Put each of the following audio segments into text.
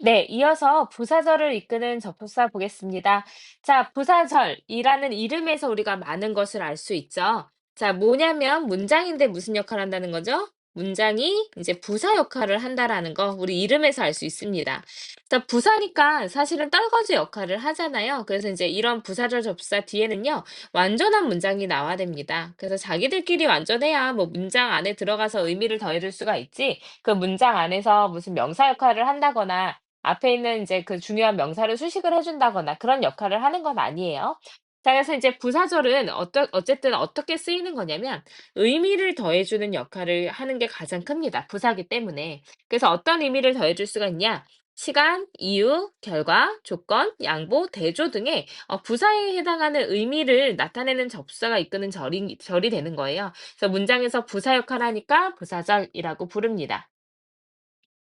네, 이어서 부사절을 이끄는 접속사 보겠습니다. 자, 부사절이라는 이름에서 우리가 많은 것을 알 수 있죠. 자, 뭐냐면 문장인데 무슨 역할을 한다는 거죠? 문장이 이제 부사 역할을 한다라는 거 우리 이름에서 알 수 있습니다. 자, 부사니까 사실은 떨거지 역할을 하잖아요. 그래서 이제 이런 부사절 접수사 뒤에는요, 완전한 문장이 나와야 됩니다. 그래서 자기들끼리 완전해야 뭐 문장 안에 들어가서 의미를 더해줄 수가 있지, 그 문장 안에서 무슨 명사 역할을 한다거나 앞에 있는 이제 그 중요한 명사를 수식을 해 준다거나 그런 역할을 하는 건 아니에요. 자, 그래서 이제 부사절은 어쨌든 어떻게 쓰이는 거냐면 의미를 더해 주는 역할을 하는 게 가장 큽니다, 부사기 때문에. 그래서 어떤 의미를 더해 줄 수가 있냐? 시간, 이유, 결과, 조건, 양보, 대조 등의 부사에 해당하는 의미를 나타내는 접수사가 이끄는 절이 되는 거예요. 그래서 문장에서 부사 역할을 하니까 부사절이라고 부릅니다.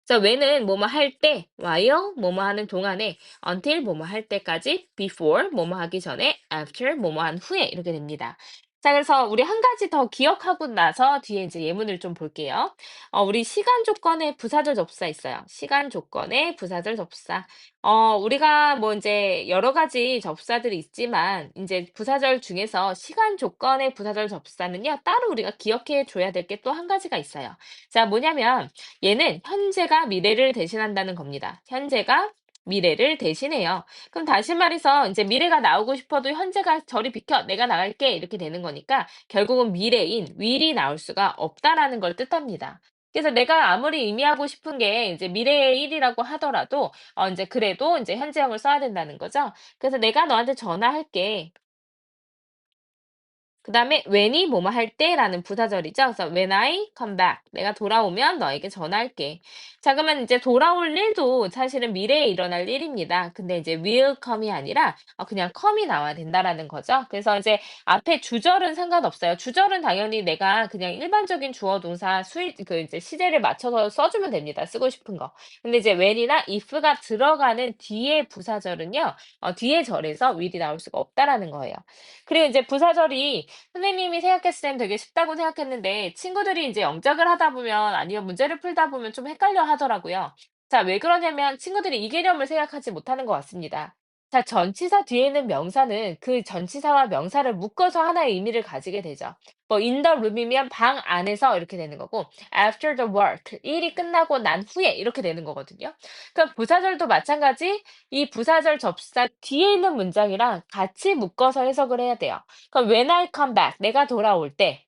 자, when은 뭐뭐 할 때, while 뭐뭐 하는 동안에, until 뭐뭐 할 때까지, before 뭐뭐 하기 전에, after 뭐뭐 한 후에 이렇게 됩니다. 자, 그래서 우리 한 가지 더 기억하고 나서 뒤에 이제 예문을 좀 볼게요. 우리 시간 조건에 부사절 접수사 있어요. 시간 조건에 부사절 접수사. 우리가 뭐 이제 여러 가지 접수사들이 있지만 이제 부사절 중에서 시간 조건의 부사절 접수사는요, 따로 우리가 기억해 줘야 될 게 또 한 가지가 있어요. 자, 뭐냐면 얘는 현재가 미래를 대신한다는 겁니다. 현재가 미래를 대신해요. 그럼 다시 말해서 이제 미래가 나오고 싶어도 현재가 저리 비켜, 내가 나갈게 이렇게 되는 거니까 결국은 미래인 will이 나올 수가 없다라는 걸 뜻합니다. 그래서 내가 아무리 의미하고 싶은 게 이제 미래의 일이라고 하더라도 이제 그래도 이제 현재형을 써야 된다는 거죠. 그래서 내가 너한테 전화할게. 그다음에 when이 뭐뭐 할 때라는 부사절이죠. 그래서 when I come back. 내가 돌아오면 너에게 전화할게. 자, 그러면 이제 돌아올 일도 사실은 미래에 일어날 일입니다. 근데 이제 will come이 아니라 그냥 come이 나와야 된다라는 거죠. 그래서 이제 앞에 주절은 상관없어요. 주절은 당연히 내가 그냥 일반적인 주어 동사 그 이제 시제를 맞춰서 써주면 됩니다. 쓰고 싶은 거. 근데 이제 when이나 if가 들어가는 뒤에 부사절은요, 뒤에 절에서 will이 나올 수가 없다라는 거예요. 그리고 이제 부사절이 선생님이 생각했을 땐 되게 쉽다고 생각했는데 친구들이 이제 영작을 하다 보면 아니면 문제를 풀다 보면 좀 헷갈려 하더라고요. 자, 왜 그러냐면 친구들이 이 개념을 생각하지 못하는 것 같습니다. 자, 전치사 뒤에 있는 명사는 그 전치사와 명사를 묶어서 하나의 의미를 가지게 되죠. 뭐 in the room이면 방 안에서 이렇게 되는 거고 after the work 일이 끝나고 난 후에 이렇게 되는 거거든요. 그럼 부사절도 마찬가지 이 부사절 접수사 뒤에 있는 문장이랑 같이 묶어서 해석을 해야 돼요. 그럼 when I come back, 내가 돌아올 때,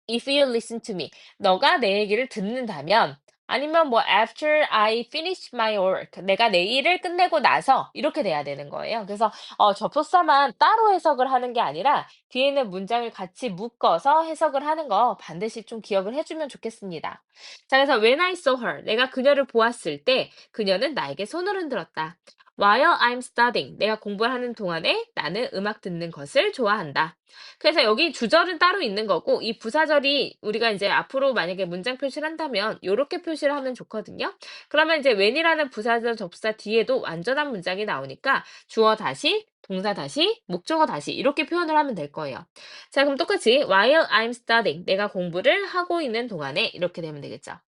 if you listen to me, 너가 내 얘기를 듣는다면, 아니면 뭐 after I finish my work, 내가 내 일을 끝내고 나서 이렇게 돼야 되는 거예요. 그래서 접속사만 따로 해석을 하는 게 아니라 뒤에 있는 문장을 같이 묶어서 해석을 하는 거 반드시 좀 기억을 해주면 좋겠습니다. 자, 그래서 when I saw her, 내가 그녀를 보았을 때 그녀는 나에게 손을 흔들었다. While I'm studying, 내가 공부를 하는 동안에 나는 음악 듣는 것을 좋아한다. 그래서 여기 주절은 따로 있는 거고 이 부사절이 우리가 이제 앞으로 만약에 문장 표시를 한다면 요렇게 표시를 하면 좋거든요. 그러면 이제 when이라는 부사절 접수사 뒤에도 완전한 문장이 나오니까 주어 다시 동사 다시 목적어 다시 이렇게 표현을 하면 될 거예요. 자, 그럼 똑같이 while I'm studying 내가 공부를 하고 있는 동안에 이렇게 되면 되겠죠.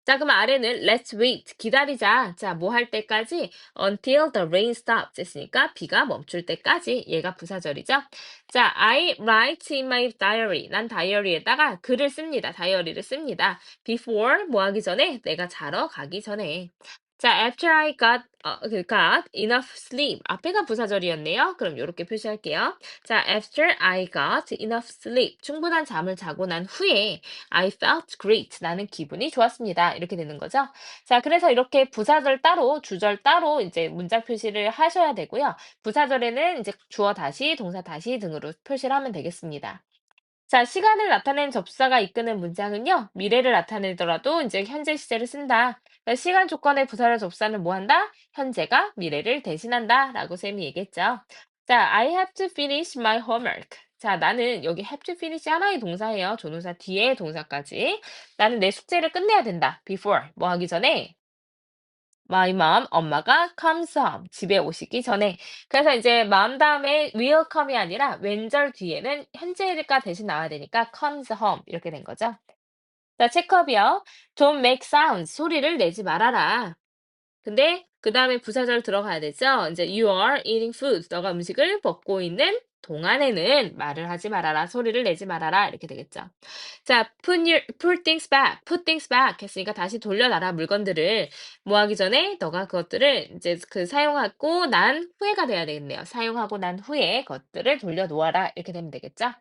자, 그럼 아래는 let's wait, 기다리자. 자, 뭐 할 때까지? until the rain stops 했으니까 비가 멈출 때까지. 얘가 부사절이죠. 자, I write in my diary. 난 다이어리에다가 글을 씁니다. 다이어리를 씁니다. before 뭐 하기 전에? 내가 자러 가기 전에. 자, after I got enough sleep. 앞에가 부사절이었네요. 그럼 이렇게 표시할게요. 자, after I got enough sleep. 충분한 잠을 자고 난 후에 I felt great. 나는 기분이 좋았습니다. 이렇게 되는 거죠. 자, 그래서 이렇게 부사절 따로, 주절 따로 이제 문장 표시를 하셔야 되고요. 부사절에는 이제 주어 다시, 동사 다시 등으로 표시를 하면 되겠습니다. 자, 시간을 나타내는 접사가 이끄는 문장은요, 미래를 나타내더라도 이제 현재 시제를 쓴다. 그러니까 시간 조건의 부사절 접사는 뭐 한다? 현재가 미래를 대신한다. 라고 쌤이 얘기했죠. 자, I have to finish my homework. 자, 나는 여기 have to finish 하나의 동사예요. 조동사 뒤에 동사까지. 나는 내 숙제를 끝내야 된다. before. 뭐 하기 전에? My mom, 엄마가 comes home, 집에 오시기 전에. 그래서 이제 mom 다음에 will come이 아니라 왼절 뒤에는 현재가 대신 나와야 되니까 comes home 이렇게 된 거죠. 자, 체크업이요. Don't make sounds, 소리를 내지 말아라. 근데 그다음에 부사절 들어가야 되죠. 이제 you are eating food. 너가 음식을 먹고 있는 동안에는 말을 하지 말아라. 소리를 내지 말아라. 이렇게 되겠죠. 자, put things back. put things back 했으니까 다시 돌려놔라. 물건들을 뭐 하기 전에 너가 그것들을 이제 그 사용하고 난 후에가 돼야 되겠네요. 사용하고 난 후에 것들을 돌려놓아라. 이렇게 되면 되겠죠.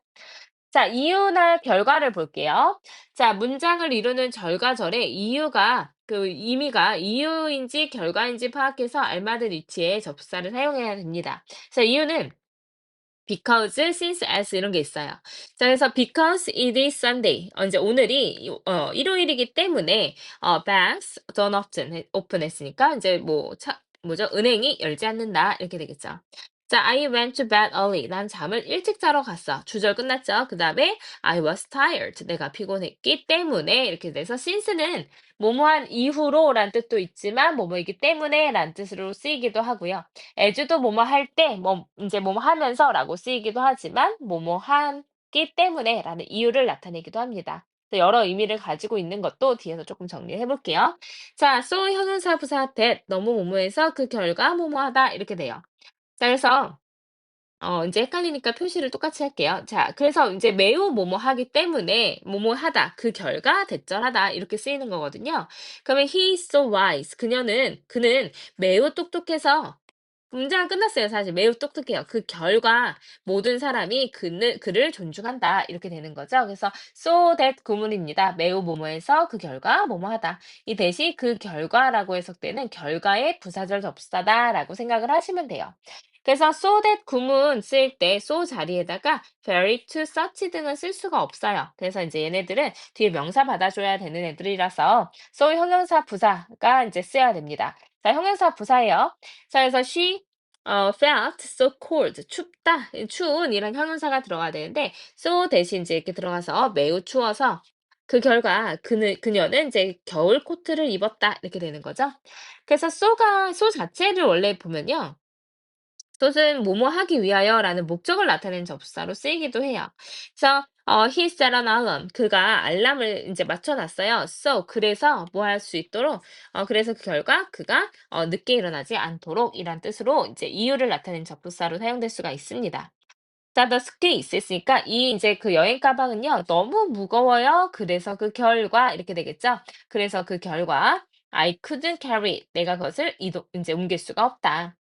자, 이유나 결과를 볼게요. 자, 문장을 이루는 절과절의 이유가 그 의미가 이유인지 결과인지 파악해서 알맞은 위치에 접사를 사용해야 됩니다. 자, 이유는 because, since, as 이런 게 있어요. 자, 그래서 because it is Sunday. 이제 오늘이 일요일이기 때문에 banks don't open 했으니까 이제 뭐죠? 은행이 열지 않는다 이렇게 되겠죠. 자, I went to bed early. 난 잠을 일찍 자러 갔어. 주절 끝났죠. 그다음에 I was tired. 내가 피곤했기 때문에 이렇게 돼서 since는 뭐뭐한 이후로라는 뜻도 있지만 뭐뭐이기 때문에라는 뜻으로 쓰이기도 하고요. as도 뭐뭐 할 때, 뭐, 이제 뭐뭐 하면서라고 쓰이기도 하지만, 뭐뭐 하기 때문에라는 이유를 나타내기도 합니다. 그래서 여러 의미를 가지고 있는 것도 뒤에서 조금 정리해 볼게요. 자, so 형용사 부사 that 너무 뭐뭐해서 그 결과 뭐뭐하다 이렇게 돼요. 자, 그래서 이제 헷갈리니까 표시를 똑같이 할게요. 자, 그래서 이제 매우 뭐뭐하기 때문에 뭐뭐하다, 그 결과 대절하다 이렇게 쓰이는 거거든요. 그러면 he is so wise. 그는 매우 똑똑해서 문장은 끝났어요. 사실 매우 똑똑해요. 그 결과 모든 사람이 그를 존중한다 이렇게 되는 거죠. 그래서 so that 구문입니다. 매우 뭐뭐해서 그 결과 뭐뭐하다. 이 대시 그 결과라고 해석되는 결과의 부사절 접사다라고 생각을 하시면 돼요. 그래서 so that 구문 쓸 때 so 자리에다가 very, to, such 등은 쓸 수가 없어요. 그래서 이제 얘네들은 뒤에 명사 받아줘야 되는 애들이라서 so 형용사 부사가 이제 쓰여야 됩니다. 자, 형용사 부사예요. 자, 그래서 she felt so cold. 춥다. 추운 이런 형용사가 들어가야 되는데 so 대신 이제 이렇게 들어가서 매우 추워서 그 결과 그녀는 이제 겨울 코트를 입었다. 이렇게 되는 거죠. 그래서 so 자체를 원래 보면요. 소는 뭐뭐 하기 위하여라는 목적을 나타내는 접사로 쓰이기도 해요. 그래서 he set an alarm. 그가 알람을 이제 맞춰놨어요. So 그래서 뭐 할 수 있도록 그래서 그 결과 그가 늦게 일어나지 않도록 이란 뜻으로 이제 이유를 나타내는 접사로 사용될 수가 있습니다. 자, the case 했으니까 이 이제 그 여행 가방은요 너무 무거워요. 그래서 그 결과 이렇게 되겠죠. 그래서 그 결과 I couldn't carry it. 내가 그것을 이제 옮길 수가 없다.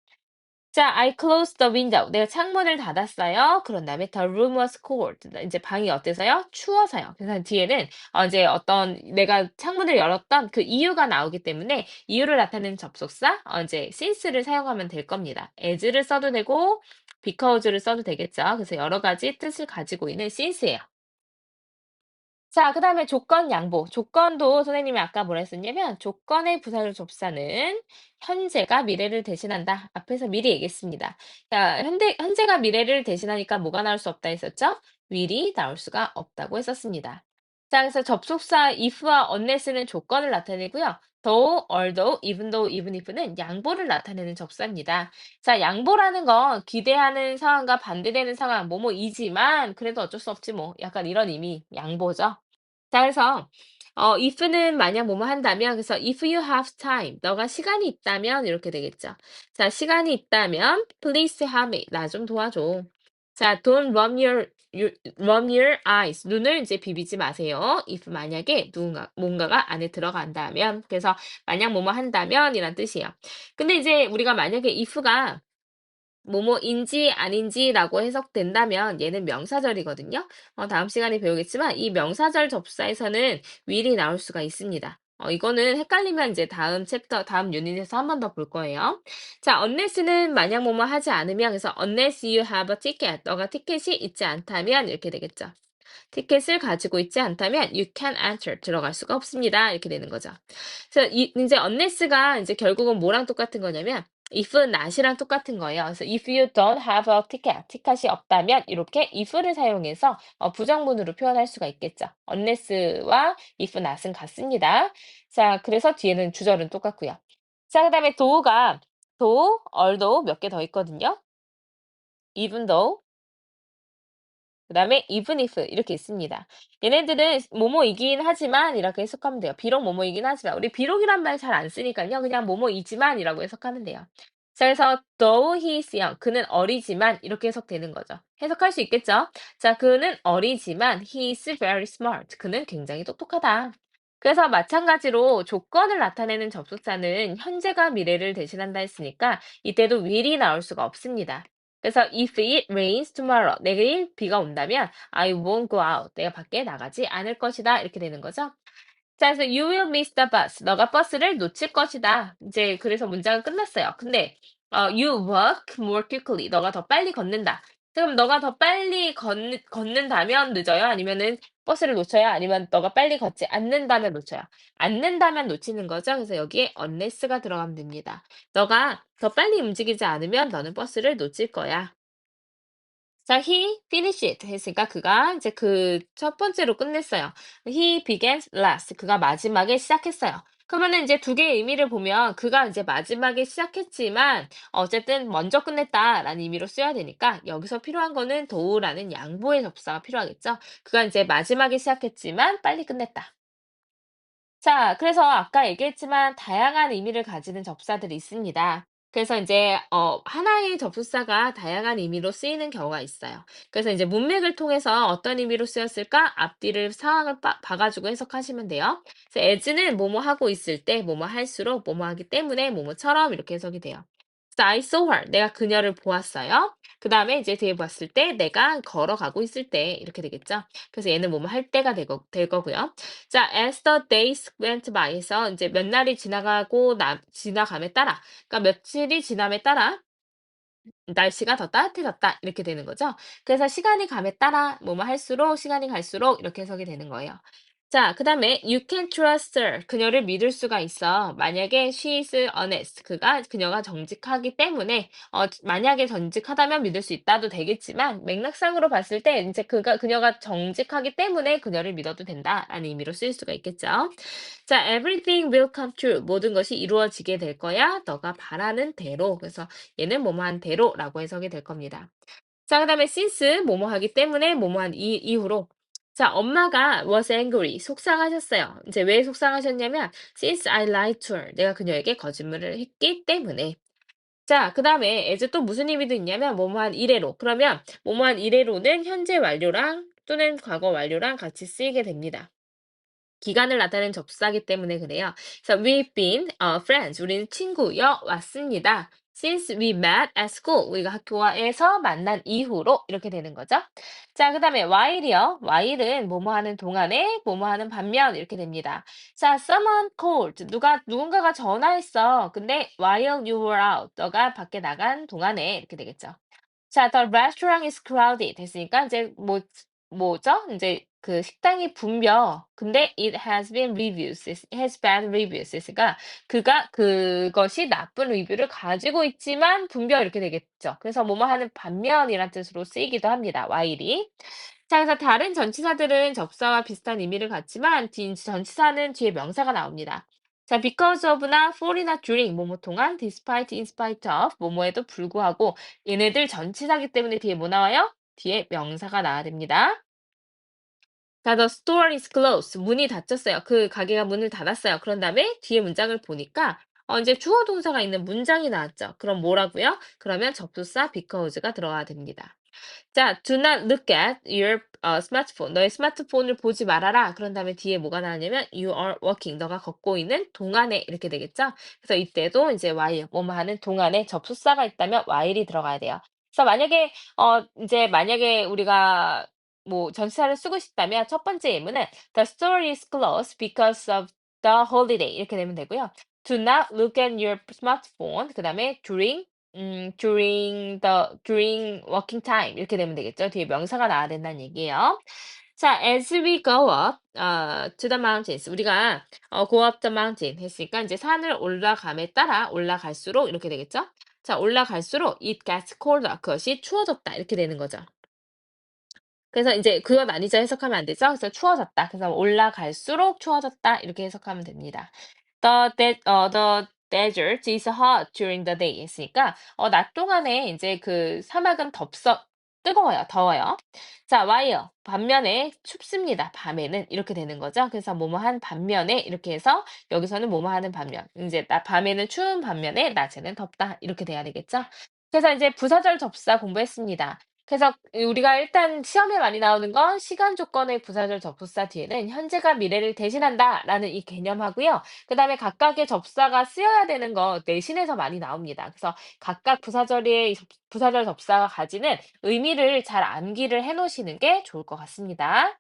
자, I closed the window. 내가 창문을 닫았어요. 그런 다음에 the room was cold. 이제 방이 어때서요? 추워서요. 그래서 뒤에는 이제 어떤 내가 창문을 열었던 그 이유가 나오기 때문에 이유를 나타내는 접속사 이제 since를 사용하면 될 겁니다. as를 써도 되고 because를 써도 되겠죠. 그래서 여러 가지 뜻을 가지고 있는 since예요. 자, 그다음에 조건 양보. 조건도 선생님이 아까 뭐라 했었냐면 조건의 부사절 접사는 현재가 미래를 대신한다. 앞에서 미리 얘기했습니다. 자, 현재가 미래를 대신하니까 뭐가 나올 수 없다 했었죠? will이 나올 수가 없다고 했었습니다. 자, 그래서 접속사 if와 unless는 조건을 나타내고요. though, although, even though, even if는 양보를 나타내는 접사입니다. 자, 양보라는 건 기대하는 상황과 반대되는 상황, 뭐뭐이지만 그래도 어쩔 수 없지 뭐. 약간 이런 의미, 양보죠. 자, 그래서 if는 만약 뭐뭐 한다면 그래서 if you have time 너가 시간이 있다면 이렇게 되겠죠. 자, 시간이 있다면 please help me 나 좀 도와줘. 자, don't rub your eyes 눈을 이제 비비지 마세요. if 만약에 뭔가가 안에 들어간다면 그래서 만약 뭐뭐 한다면 이란 뜻이에요. 근데 이제 우리가 만약에 if가 뭐뭐인지 아닌지라고 해석된다면 얘는 명사절이거든요. 다음 시간에 배우겠지만 이 명사절 접사에서는 will이 나올 수가 있습니다. 이거는 헷갈리면 이제 다음 챕터, 다음 유닛에서 한 번 더 볼 거예요. 자, unless는 만약 뭐뭐 하지 않으면 그래서 unless you have a ticket, 너가 티켓이 있지 않다면 이렇게 되겠죠. 티켓을 가지고 있지 않다면 you can enter 들어갈 수가 없습니다. 이렇게 되는 거죠. 그래서 이제 unless가 이제 결국은 뭐랑 똑같은 거냐면 if not이랑 똑같은 거예요. 그래서 if you don't have a ticket, 티켓이 없다면 이렇게 if를 사용해서 부정문으로 표현할 수가 있겠죠. unless와 if not은 같습니다. 자, 그래서 뒤에는 주절은 똑같고요. 자, 그다음에 though, although 몇 개 더 있거든요. even though 그다음에 even if 이렇게 있습니다. 얘네들은 뭐뭐이긴 하지만 이렇게 해석하면 돼요. 비록 뭐뭐이긴 하지만 우리 비록이란 말 잘 안 쓰니까요. 그냥 뭐뭐이지만이라고 해석하면 돼요. 자, 그래서 though he is young, 그는 어리지만 이렇게 해석되는 거죠. 해석할 수 있겠죠? 자, 그는 어리지만 he is very smart. 그는 굉장히 똑똑하다. 그래서 마찬가지로 조건을 나타내는 접속사는 현재가 미래를 대신한다 했으니까 이때도 will이 나올 수가 없습니다. 그래서 if it rains tomorrow, 내일 비가 온다면 I won't go out. 내가 밖에 나가지 않을 것이다. 이렇게 되는 거죠. 자, 그래서 you will miss the bus. 너가 버스를 놓칠 것이다. 이제 그래서 문장은 끝났어요. 근데 you walk more quickly. 너가 더 빨리 걷는다. 그럼 너가 더 빨리 걷는다면 늦어요? 아니면은 버스를 놓쳐요? 아니면 너가 빨리 걷지 않는다면 놓쳐요? 않는다면 놓치는 거죠. 그래서 여기에 unless가 들어가면 됩니다. 너가 더 빨리 움직이지 않으면 너는 버스를 놓칠 거야. 자, he finished 했으니까 그가 이제 그 첫 번째로 끝냈어요. He began last. 그가 마지막에 시작했어요. 그러면은 이제 두 개의 의미를 보면 그가 이제 마지막에 시작했지만 어쨌든 먼저 끝냈다라는 의미로 써야 되니까 여기서 필요한 거는 do라는 양보의 접사가 필요하겠죠. 그가 이제 마지막에 시작했지만 빨리 끝냈다. 자, 그래서 아까 얘기했지만 다양한 의미를 가지는 접사들이 있습니다. 그래서 이제 하나의 접속사가 다양한 의미로 쓰이는 경우가 있어요. 그래서 이제 문맥을 통해서 어떤 의미로 쓰였을까? 앞뒤를 상황을 봐가지고 해석하시면 돼요. 그래서 as는 뭐뭐 하고 있을 때, 뭐뭐 할수록, 뭐뭐 하기 때문에, 뭐뭐처럼 이렇게 해석이 돼요. 그래서 I saw her. 내가 그녀를 보았어요. 그 다음에 이제 뒤에 봤을 때 내가 걸어가고 있을 때 이렇게 되겠죠. 그래서 얘는 뭐뭐 할 때가 될 거고요. 자, as the days went by 해서 이제 몇 날이 지나감에 따라, 그러니까 며칠이 지남에 따라 날씨가 더 따뜻해졌다. 이렇게 되는 거죠. 그래서 시간이 감에 따라 뭐뭐 할수록 시간이 갈수록 이렇게 해석이 되는 거예요. 자, 그다음에 you can trust her. 그녀를 믿을 수가 있어. 만약에 she is honest. 그녀가 정직하기 때문에 만약에 정직하다면 믿을 수 있다도 되겠지만 맥락상으로 봤을 때 이제 그녀가 정직하기 때문에 그녀를 믿어도 된다라는 의미로 쓰일 수가 있겠죠. 자, everything will come true. 모든 것이 이루어지게 될 거야. 너가 바라는 대로. 그래서 얘는 뭐뭐한 대로라고 해석이 될 겁니다. 자, 그다음에 since 뭐뭐 하기 때문에 뭐뭐한 이후로. 자, 엄마가 was angry. 속상하셨어요. 이제 왜 속상하셨냐면 since I lied to her. 내가 그녀에게 거짓말을 했기 때문에. 자, 그다음에 as 또 무슨 의미도 있냐면 뭐뭐한 이래로. 그러면 뭐뭐한 이래로는 현재 완료랑 또는 과거 완료랑 같이 쓰이게 됩니다. 기간을 나타내는 접사기 때문에 그래요. 그래서 we've been friends. 우리는 친구여 왔습니다. Since we met at school. 우리가 학교에서 만난 이후로 이렇게 되는 거죠. 자, 그다음에 while이요. while은 뭐뭐 하는 동안에 뭐뭐 하는 반면 이렇게 됩니다. 자, someone called. 누군가가 전화했어. 근데 while you were out. 너가 밖에 나간 동안에 이렇게 되겠죠. 자, the restaurant is crowded 됐으니까 이제 뭐죠? 이제 그 식당이 붐벼. 근데 it has been reviews. It has bad reviews. 그러니까 그것이 나쁜 리뷰를 가지고 있지만 붐벼 이렇게 되겠죠. 그래서 뭐뭐 하는 반면이란 뜻으로 쓰이기도 합니다. while이. 자, 그래서 다른 전치사들은 접사와 비슷한 의미를 갖지만 전치사는 뒤에 명사가 나옵니다. 자, because of나 for이나 during 뭐뭐 동안 despite, in spite of 뭐뭐에도 불구하고 얘네들 전치사기 때문에 뒤에 뭐 나와요? 뒤에 명사가 나와야 됩니다. 자, the store is closed. 문이 닫혔어요. 그 가게가 문을 닫았어요. 그런 다음에 뒤에 문장을 보니까 이제 주어 동사가 있는 문장이 나왔죠. 그럼 뭐라고요? 그러면 접속사 because가 들어가야 됩니다. 자, do not look at your smartphone. 너의 스마트폰을 보지 말아라. 그런 다음에 뒤에 뭐가 나왔냐면 you are walking. 너가 걷고 있는 동안에 이렇게 되겠죠? 그래서 이때도 이제 while 뭐뭐 하는 동안에 접속사가 있다면 while이 들어가야 돼요. 그래서 만약에 우리가 뭐 전치사를 쓰고 싶다면 첫 번째 예문은 the store is closed because of the holiday 이렇게 되면 되고요. Do not look at your smartphone. 그다음에 during working time 이렇게 되면 되겠죠. 뒤에 명사가 나와야 된다는 얘기예요. 자, as we go up to the mountains 우리가 go up the mountain 했으니까 이제 산을 올라감에 따라 올라갈수록 이렇게 되겠죠. 자, 올라갈수록 it gets colder 그것이 추워졌다 이렇게 되는 거죠. 그래서 이제 그것 아니죠 해석하면 안 되죠. 그래서 추워졌다. 그래서 올라갈수록 추워졌다 이렇게 해석하면 됩니다. The desert is hot during the day 했으니까 낮 동안에 이제 그 사막은 뜨거워요. 더워요. 자, while 반면에 춥습니다. 밤에는 이렇게 되는 거죠. 그래서 뭐뭐한 반면에 이렇게 해서 여기서는 뭐뭐 하는 반면. 이제 밤에는 추운 반면에 낮에는 덥다. 이렇게 돼야 되겠죠. 그래서 이제 부사절 접사 공부했습니다. 그래서 우리가 일단 시험에 많이 나오는 건 시간 조건의 부사절 접사 뒤에는 현재가 미래를 대신한다라는 이 개념하고요. 그다음에 각각의 접사가 쓰여야 되는 거 내신에서 많이 나옵니다. 그래서 각각 부사절의 부사절 접사가 가지는 의미를 잘 암기를 해 놓으시는 게 좋을 것 같습니다.